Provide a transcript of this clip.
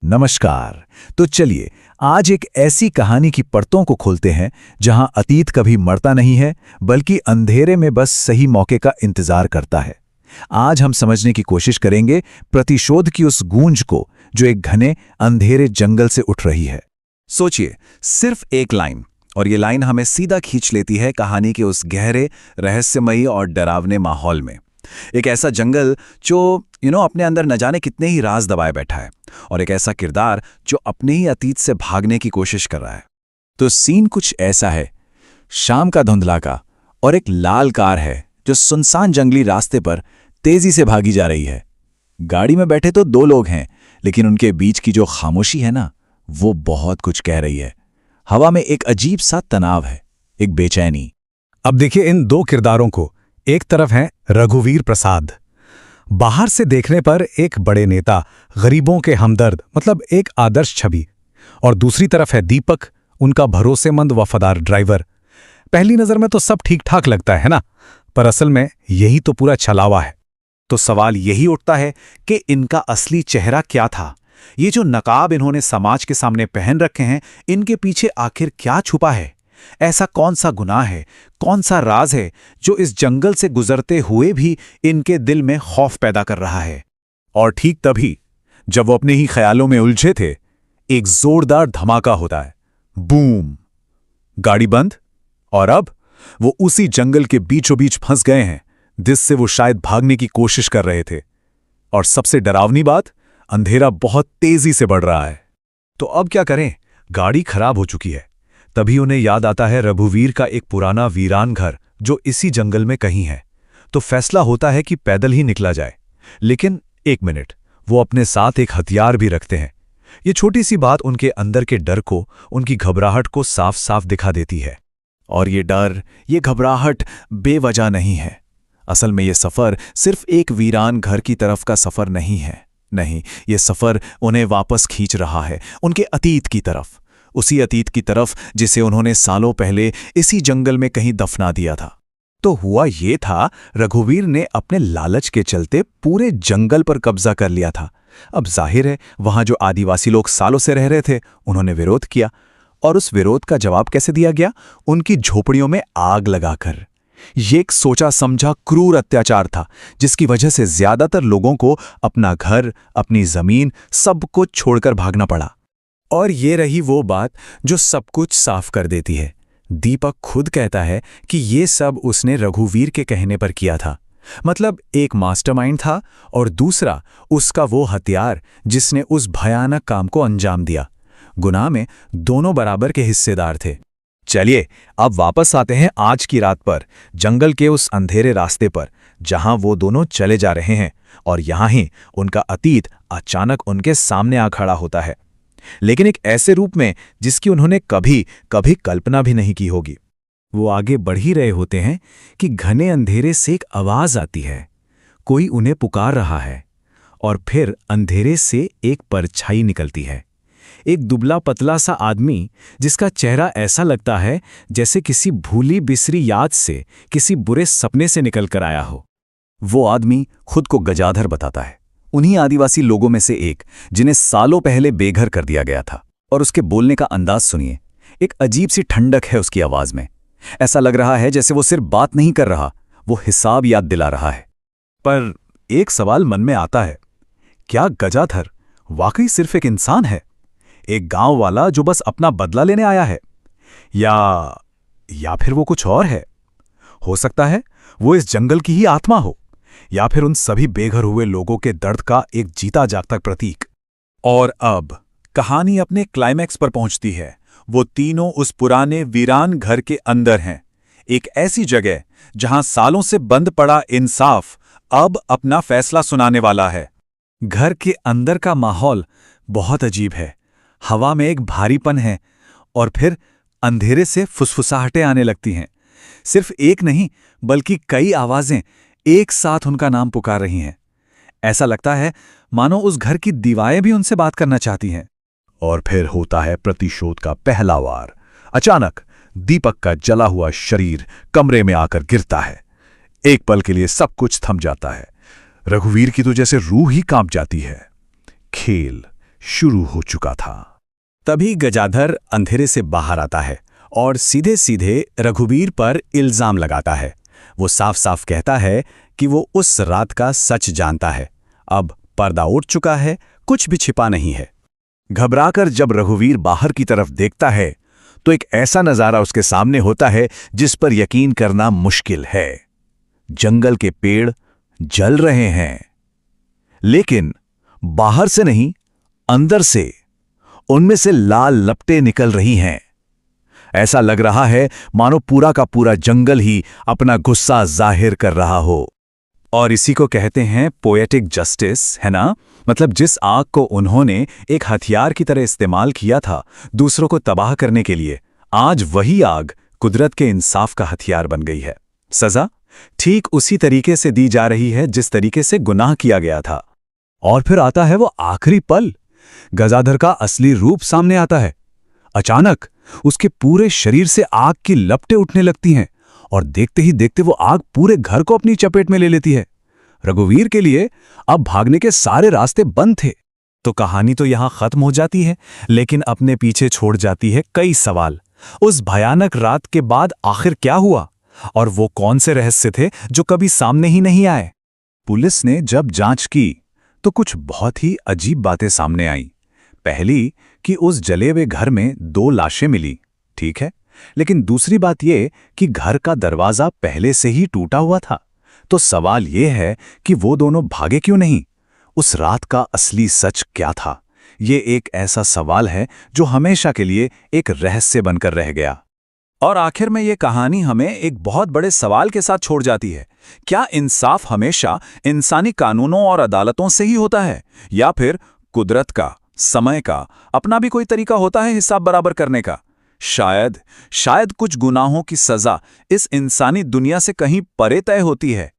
नमस्कार। तो चलिए आज एक ऐसी कहानी की परतों को खोलते हैं जहां अतीत कभी मरता नहीं है बल्कि अंधेरे में बस सही मौके का इंतजार करता है। आज हम समझने की कोशिश करेंगे प्रतिशोध की उस गूंज को जो एक घने अंधेरे जंगल से उठ रही है। सोचिए, सिर्फ एक लाइन और ये लाइन हमें सीधा खींच लेती है कहानी के उस गहरे, रहस्यमयी और डरावने माहौल में। एक ऐसा जंगल जो अपने अंदर न जाने कितने ही राज दबाए बैठा है, और एक ऐसा किरदार जो अपने ही अतीत से भागने की कोशिश कर रहा है। तो सीन कुछ ऐसा है, शाम का धुंधला का, और एक लाल कार है जो सुनसान जंगली रास्ते पर तेजी से भागी जा रही है। गाड़ी में बैठे तो दो लोग हैं, लेकिन उनके बीच की जो खामोशी है ना, वो बहुत कुछ कह रही है। हवा में एक अजीब सा तनाव है, एक बेचैनी। अब देखिए इन दो किरदारों को। एक तरफ है रघुवीर प्रसाद, बाहर से देखने पर एक बड़े नेता, गरीबों के हमदर्द, मतलब एक आदर्श छवि। और दूसरी तरफ है दीपक, उनका भरोसेमंद वफादार ड्राइवर। पहली नजर में तो सब ठीक ठाक लगता है ना, पर असल में यही तो पूरा छलावा है। तो सवाल यही उठता है कि इनका असली चेहरा क्या था। ये जो नकाब इन्होंने समाज के सामने पहन रखे हैं, इनके पीछे आखिर क्या छुपा है? ऐसा कौन सा गुनाह है, कौन सा राज है जो इस जंगल से गुजरते हुए भी इनके दिल में खौफ पैदा कर रहा है? और ठीक तभी, जब वो अपने ही ख्यालों में उलझे थे, एक जोरदार धमाका होता है। बूम! गाड़ी बंद, और अब वो उसी जंगल के बीचों बीच फंस गए हैं जिससे वो शायद भागने की कोशिश कर रहे थे। और सबसे डरावनी बात, अंधेरा बहुत तेजी से बढ़ रहा है। तो अब क्या करें? गाड़ी खराब हो चुकी है। तभी उन्हें याद आता है रघुवीर का एक पुराना वीरान घर जो इसी जंगल में कहीं है। तो फैसला होता है कि पैदल ही निकला जाए। लेकिन एक मिनट, वो अपने साथ एक हथियार भी रखते हैं। ये छोटी सी बात उनके अंदर के डर को, उनकी घबराहट को साफ साफ दिखा देती है। और ये डर, ये घबराहट बेवजह नहीं है। असल में ये सफर सिर्फ एक वीरान घर की तरफ का सफर नहीं है। नहीं, ये सफर उन्हें वापस खींच रहा है, उनके अतीत की तरफ। उसी अतीत की तरफ जिसे उन्होंने सालों पहले इसी जंगल में कहीं दफना दिया था। तो हुआ ये था, रघुवीर ने अपने लालच के चलते पूरे जंगल पर कब्जा कर लिया था। अब जाहिर है, वहां जो आदिवासी लोग सालों से रह रहे थे, उन्होंने विरोध किया। और उस विरोध का जवाब कैसे दिया गया? उनकी झोपड़ियों में आग लगाकर। ये एक सोचा समझा क्रूर अत्याचार था, जिसकी वजह से ज्यादातर लोगों को अपना घर, अपनी जमीन, सब कुछ छोड़कर भागना पड़ा। और ये रही वो बात जो सब कुछ साफ कर देती है। दीपक खुद कहता है कि ये सब उसने रघुवीर के कहने पर किया था। मतलब एक मास्टरमाइंड था और दूसरा उसका वो हथियार जिसने उस भयानक काम को अंजाम दिया। गुनाह में दोनों बराबर के हिस्सेदार थे। चलिए अब वापस आते हैं आज की रात पर, जंगल के उस अंधेरे रास्ते पर जहां वो दोनों चले जा रहे हैं। और यहां ही उनका अतीत अचानक उनके सामने आ खड़ा होता है, लेकिन एक ऐसे रूप में जिसकी उन्होंने कभी कभी कल्पना भी नहीं की होगी। वो आगे बढ़ ही रहे होते हैं कि घने अंधेरे से एक आवाज आती है, कोई उन्हें पुकार रहा है। और फिर अंधेरे से एक परछाई निकलती है, एक दुबला पतला सा आदमी जिसका चेहरा ऐसा लगता है जैसे किसी भूली बिसरी याद से, किसी बुरे सपने से निकल कर आया हो। वो आदमी खुद को गजाधर बताता है, उन्हीं आदिवासी लोगों में से एक जिन्हें सालों पहले बेघर कर दिया गया था। और उसके बोलने का अंदाज सुनिए, एक अजीब सी ठंडक है उसकी आवाज में। ऐसा लग रहा है जैसे वो सिर्फ बात नहीं कर रहा, वो हिसाब याद दिला रहा है। पर एक सवाल मन में आता है, क्या गजाधर वाकई सिर्फ एक इंसान है, एक गांव वाला जो बस अपना बदला लेने आया है? या फिर वो कुछ और है? हो सकता है वो इस जंगल की ही आत्मा हो, या फिर उन सभी बेघर हुए लोगों के दर्द का एक जीता जागता प्रतीक। और अब कहानी अपने क्लाइमैक्स पर पहुंचती है। वो तीनों उस पुराने वीरान घर के अंदर हैं, एक ऐसी जगह जहां सालों से बंद पड़ा इंसाफ अब अपना फैसला सुनाने वाला है। घर के अंदर का माहौल बहुत अजीब है। हवा में एक भारीपन है, और फिर अंधेरे से फुसफुसाहटें आने लगती हैं। सिर्फ एक नहीं बल्कि कई आवाजें एक साथ उनका नाम पुकार रही हैं। ऐसा लगता है मानो उस घर की दीवारें भी उनसे बात करना चाहती हैं। और फिर होता है प्रतिशोध का पहला वार। अचानक दीपक का जला हुआ शरीर कमरे में आकर गिरता है। एक पल के लिए सब कुछ थम जाता है। रघुवीर की तो जैसे रूह ही कांप जाती है। खेल शुरू हो चुका था। तभी गजाधर अंधेरे से बाहर आता है और सीधे सीधे रघुवीर पर इल्जाम लगाता है। वो साफ साफ कहता है कि वो उस रात का सच जानता है। अब पर्दा उठ चुका है, कुछ भी छिपा नहीं है। घबराकर जब रघुवीर बाहर की तरफ देखता है तो एक ऐसा नजारा उसके सामने होता है जिस पर यकीन करना मुश्किल है। जंगल के पेड़ जल रहे हैं, लेकिन बाहर से नहीं, अंदर से उनमें से लाल लपटें निकल रही हैं। ऐसा लग रहा है मानो पूरा का पूरा जंगल ही अपना गुस्सा जाहिर कर रहा हो। और इसी को कहते हैं पोएटिक जस्टिस, है ना? मतलब जिस आग को उन्होंने एक हथियार की तरह इस्तेमाल किया था दूसरों को तबाह करने के लिए, आज वही आग कुदरत के इंसाफ का हथियार बन गई है। सजा ठीक उसी तरीके से दी जा रही है जिस तरीके से गुनाह किया गया था। और फिर आता है वो आखिरी पल। गजाधर का असली रूप सामने आता है। अचानक उसके पूरे शरीर से आग की लपटें उठने लगती हैं और देखते ही देखते वो आग पूरे घर को अपनी चपेट में ले लेती है। रघुवीर के लिए अब भागने के सारे रास्ते बंद थे। तो कहानी तो यहां खत्म हो जाती है, लेकिन अपने पीछे छोड़ जाती है कई सवाल। उस भयानक रात के बाद आखिर क्या हुआ, और वो कौन से रहस्य थे जो कभी सामने ही नहीं आए? पुलिस ने जब जांच की तो कुछ बहुत ही अजीब बातें सामने आईं। पहली कि उस जले हुए घर में 2 लाशें मिली, ठीक है, लेकिन दूसरी बात यह कि घर का दरवाजा पहले से ही टूटा हुआ था। तो सवाल यह है कि वो दोनों भागे क्यों नहीं? उस रात का असली सच क्या था? ये एक ऐसा सवाल है जो हमेशा के लिए एक रहस्य बनकर रह गया। और आखिर में ये कहानी हमें एक बहुत बड़े सवाल के साथ छोड़ जाती है। क्या इंसाफ हमेशा इंसानी कानूनों और अदालतों से ही होता है, या फिर कुदरत का, समय का अपना भी कोई तरीका होता है हिसाब बराबर करने का? शायद कुछ गुनाहों की सजा इस इंसानी दुनिया से कहीं परे तय होती है।